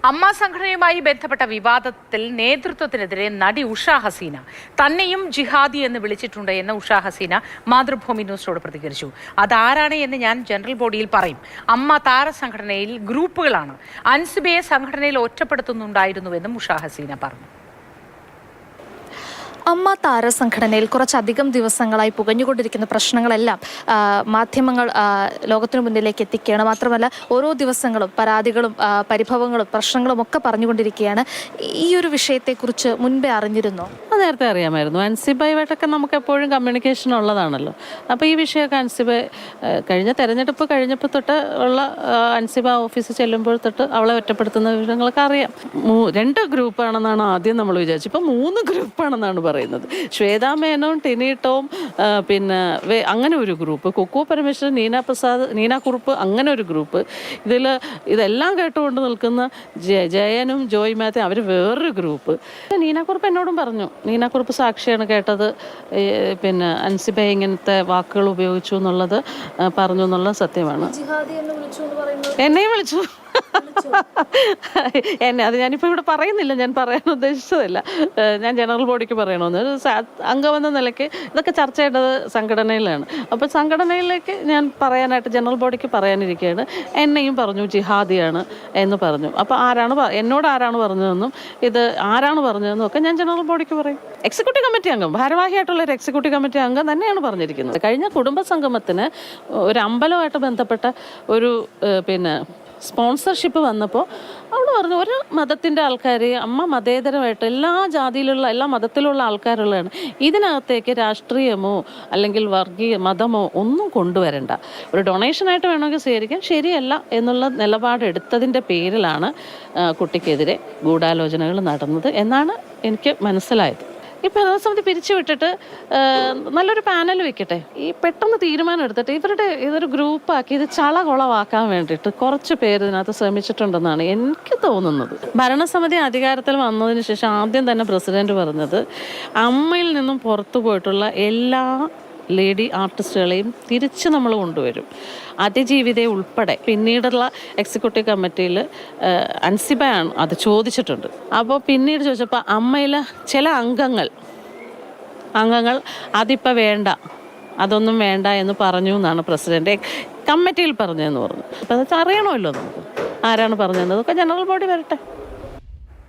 അമ്മ സംഘടനയുമായി ബന്ധപ്പെട്ട വിവാദത്തിൽ നേതൃത്വത്തിനെതിരെ നടി ഉഷ ഹസീന തന്നെയും ജിഹാദി എന്ന് വിളിച്ചിട്ടുണ്ട് എന്ന് ഉഷ ഹസീന മാതൃഭൂമി ന്യൂസിനോട് പ്രതികരിച്ചു. അതാരാണ് എന്ന് ഞാൻ ജനറൽ ബോഡിയിൽ പറയും. അമ്മ താരസംഘടനയിൽ ഗ്രൂപ്പുകളാണ്. അൻസിബയെ സംഘടനയിൽ ഒറ്റപ്പെടുത്തുന്നുണ്ടായിരുന്നുവെന്നും ഉഷ ഹസീന പറഞ്ഞു. അമ്മ താരസംഘടനയിൽ കുറച്ചധികം ദിവസങ്ങളായി പുകഞ്ഞുകൊണ്ടിരിക്കുന്ന പ്രശ്നങ്ങളെല്ലാം മാധ്യമങ്ങൾ ലോകത്തിനു മുന്നിലേക്ക് എത്തിക്കുകയാണ്. മാത്രമല്ല ഓരോ ദിവസങ്ങളും പരാതികളും പരിഭവങ്ങളും പ്രശ്നങ്ങളും ഒക്കെ പറഞ്ഞുകൊണ്ടിരിക്കുകയാണ്. ഈ ഒരു വിഷയത്തെക്കുറിച്ച് മുൻപേ അറിഞ്ഞിരുന്നോ? നേരത്തെ അറിയാമായിരുന്നു. അൻസിബയുമായിട്ടൊക്കെ നമുക്ക് എപ്പോഴും കമ്മ്യൂണിക്കേഷൻ ഉള്ളതാണല്ലോ. അപ്പോൾ ഈ വിഷയമൊക്കെ അൻസിബ കഴിഞ്ഞ തെരഞ്ഞെടുപ്പ് കഴിഞ്ഞപ്പോൾ തൊട്ട് ഉള്ള അൻസിബ ഓഫീസിൽ ചെല്ലുമ്പോൾ തൊട്ട് അവളെ ഒറ്റപ്പെടുത്തുന്ന വിവരങ്ങളൊക്കെ അറിയാം. 2 ഗ്രൂപ്പാണെന്നാണ് ആദ്യം നമ്മൾ വിചാരിച്ചത്. ഇപ്പോൾ 3 ഗ്രൂപ്പാണെന്നാണ് പറയുന്നത്. ശ്വേതാ മേനോൻ, ടിനി ടോം, പിന്നെ അങ്ങനെ ഒരു ഗ്രൂപ്പ്, കുക്കു പരമേശ്വരൻ, നീന പ്രസാദ്, നീന കുറുപ്പ്, അങ്ങനെ ഒരു ഗ്രൂപ്പ്. ഇതെല്ലാം കേട്ടുകൊണ്ട് നിൽക്കുന്ന ജയനും ജോയ് മാത്യു അവർ വേറൊരു ഗ്രൂപ്പ്. നീന കുറുപ്പ് എന്നോടും പറഞ്ഞു, നീന കുറുപ്പ് സാക്ഷിയാണ് കേട്ടത്, പിന്നെ അൻസിബ ഇങ്ങനത്തെ വാക്കുകൾ ഉപയോഗിച്ചു എന്നുള്ളത് പറഞ്ഞു എന്നുള്ളത് സത്യമാണ്. എന്നെയും വിളിച്ചു. അത് ഞാനിപ്പോൾ ഇവിടെ പറയുന്നില്ല, ഞാൻ പറയാൻ ഉദ്ദേശിച്ചതല്ല. ഞാൻ ജനറൽ ബോഡിക്ക് പറയണമെന്ന് അംഗമെന്ന നിലയ്ക്ക് ഇതൊക്കെ ചർച്ച ചെയ്യേണ്ടത് സംഘടനയിലാണ്. അപ്പോൾ സംഘടനയിലേക്ക് ഞാൻ പറയാനായിട്ട് ജനറൽ ബോഡിക്ക് പറയാനിരിക്കുകയാണ്. എന്നെയും പറഞ്ഞു ജിഹാദിയാണ് എന്ന് പറഞ്ഞു. അപ്പോൾ എന്നോട് ആരാണ് പറഞ്ഞതെന്നും ഇത് ആരാണ് പറഞ്ഞതെന്നും ഒക്കെ ഞാൻ ജനറൽ ബോഡിക്ക് പറയും. എക്സിക്യൂട്ടീവ് കമ്മിറ്റി അംഗം, ഭാരവാഹിയായിട്ടുള്ള ഒരു എക്സിക്യൂട്ടീവ് കമ്മിറ്റി അംഗം തന്നെയാണ് പറഞ്ഞിരിക്കുന്നത്. കഴിഞ്ഞ കുടുംബ സംഗമത്തിന് ഒരു അമ്പലമായിട്ട് ബന്ധപ്പെട്ട ഒരു സ്പോൺസർഷിപ്പ് വന്നപ്പോൾ അവൾ പറഞ്ഞു, ഒരു മതത്തിൻ്റെ ആൾക്കാർ, അമ്മ മതേതരമായിട്ട് എല്ലാ ജാതിയിലുള്ള എല്ലാ മതത്തിലുള്ള ആൾക്കാരുള്ളതാണ്, ഇതിനകത്തേക്ക് രാഷ്ട്രീയമോ അല്ലെങ്കിൽ മതമോ ഒന്നും കൊണ്ടുവരണ്ട, ഒരു ഡൊണേഷനായിട്ട് വേണമെങ്കിൽ സ്വീകരിക്കാം, ശരിയല്ല എന്നുള്ള നിലപാടെടുത്തതിൻ്റെ പേരിലാണ് കുട്ടിക്കെതിരെ ഗൂഢാലോചനകൾ നടന്നത് എന്നാണ് എനിക്ക് മനസ്സിലായത്. ഈ ഭരണസമിതി പിരിച്ചുവിട്ടിട്ട് നല്ലൊരു പാനൽ വെക്കട്ടെ. ഈ പെട്ടെന്ന് തീരുമാനം എടുത്തിട്ട് ഇതൊരു ഗ്രൂപ്പാക്കി ഇത് ചളകുളവാക്കാൻ വേണ്ടിയിട്ട് കുറച്ച് പേര് ഇതിനകത്ത് ശ്രമിച്ചിട്ടുണ്ടെന്നാണ് എനിക്ക് തോന്നുന്നത്. ഭരണസമിതി അധികാരത്തിൽ വന്നതിന് ശേഷം ആദ്യം തന്നെ പ്രസിഡന്റ് പറഞ്ഞത് അമ്മയിൽ നിന്നും പുറത്തു പോയിട്ടുള്ള എല്ലാ ലേഡി ആർട്ടിസ്റ്റുകളെയും തിരിച്ച് നമ്മൾ കൊണ്ടുവരും, അതിജീവിതയെ ഉൾപ്പെടെ. പിന്നീടുള്ള എക്സിക്യൂട്ടീവ് കമ്മിറ്റിയിൽ അൻസിബയാണ് അത് ചോദിച്ചിട്ടുണ്ട്. അപ്പോൾ പിന്നീട് ചോദിച്ചപ്പോൾ അമ്മയിലെ ചില അംഗങ്ങൾ അതിപ്പോൾ വേണ്ട, അതൊന്നും വേണ്ട എന്ന് പറഞ്ഞു എന്നാണ് പ്രസിഡന്റ് കമ്മിറ്റിയിൽ പറഞ്ഞതെന്ന് പറഞ്ഞു. അപ്പോൾ അതൊക്കെ അറിയണമല്ലോ നമുക്ക് ആരാണ് പറഞ്ഞതെന്നതൊക്കെ ജനറൽ ബോഡി വരട്ടെ.